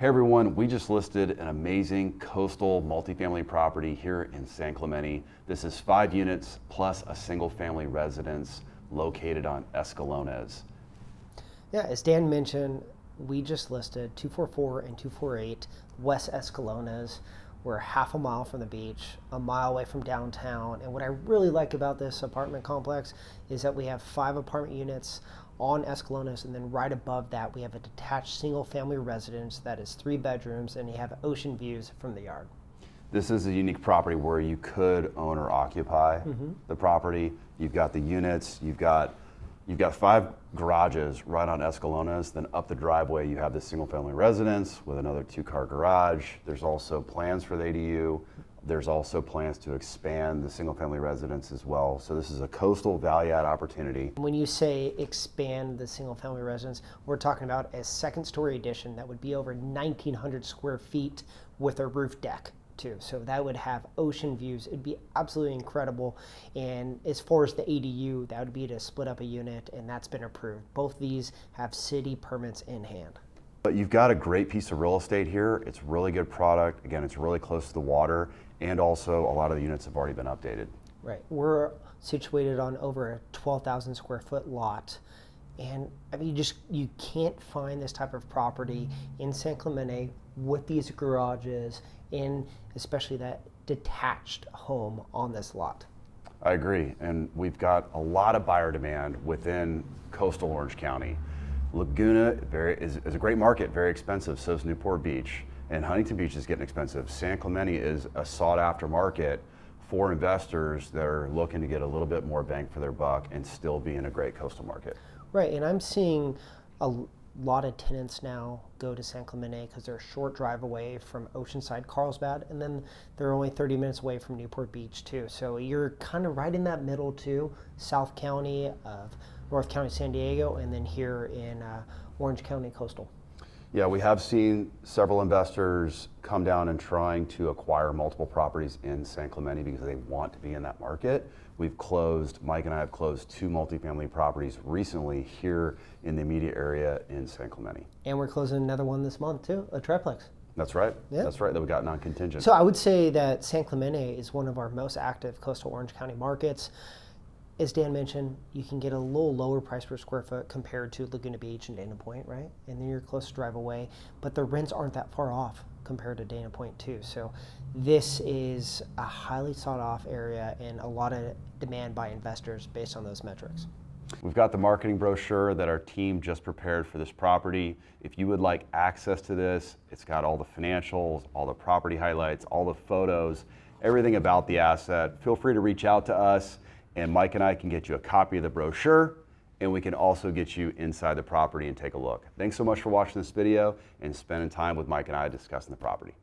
Hey everyone, we just listed an amazing coastal multifamily property here in San Clemente. This is 5 units plus a single family residence located on Escalones. Yeah, as Dan mentioned, we just listed 244 and 248 West Escalones. We're half a mile from the beach, a mile away from downtown. And what I really like about this apartment complex is that we have 5 apartment units on Escalones, and then right above that we have a detached single family residence that is 3 bedrooms, and you have ocean views from the yard. This is a unique property where you could own or occupy the property. You've got the units, you've got 5 garages right on Escalones. Then up the driveway you have this single family residence with another 2-car garage. There's also plans for the ADU. There's also plans to expand the single family residence as well. So this is a coastal value add opportunity. When you say expand the single family residence, we're talking about a 2nd story addition that would be over 1,900 square feet with a roof deck too. So that would have ocean views. It'd be absolutely incredible. And as far as the ADU, that would be to split up a unit, and that's been approved. Both these have city permits in hand. But you've got a great piece of real estate here. It's really good product. Again, it's really close to the water, and also a lot of the units have already been updated. Right. We're situated on over a 12,000 square foot lot. And I mean, you can't find this type of property in San Clemente with these garages, and especially that detached home on this lot. I agree, and we've got a lot of buyer demand within coastal Orange County. Laguna is a great market, very expensive, so is Newport Beach, and Huntington Beach is getting expensive. San Clemente is a sought after market for investors that are looking to get a little bit more bang for their buck and still be in a great coastal market. Right, and I'm seeing a lot of tenants now go to San Clemente because they're a short drive away from Oceanside, Carlsbad, and then they're only 30 minutes away from Newport Beach too. So you're kind of right in that middle too, South County of North County, San Diego, and then here in Orange County coastal. Yeah, we have seen several investors come down and trying to acquire multiple properties in San Clemente because they want to be in that market. Mike and I have closed 2 multifamily properties recently here in the immediate area in San Clemente. And we're closing another one this month too, a triplex. That's right. Yeah. That's right, that we got non-contingent. So I would say that San Clemente is one of our most active coastal Orange County markets. As Dan mentioned, you can get a little lower price per square foot compared to Laguna Beach and Dana Point, right? And then you're close to drive away, but the rents aren't that far off compared to Dana Point too. So this is a highly sought off area and a lot of demand by investors based on those metrics. We've got the marketing brochure that our team just prepared for this property. If you would like access to this, it's got all the financials, all the property highlights, all the photos, everything about the asset. Feel free to reach out to us, and Mike and I can get you a copy of the brochure, and we can also get you inside the property and take a look. Thanks so much for watching this video and spending time with Mike and I discussing the property.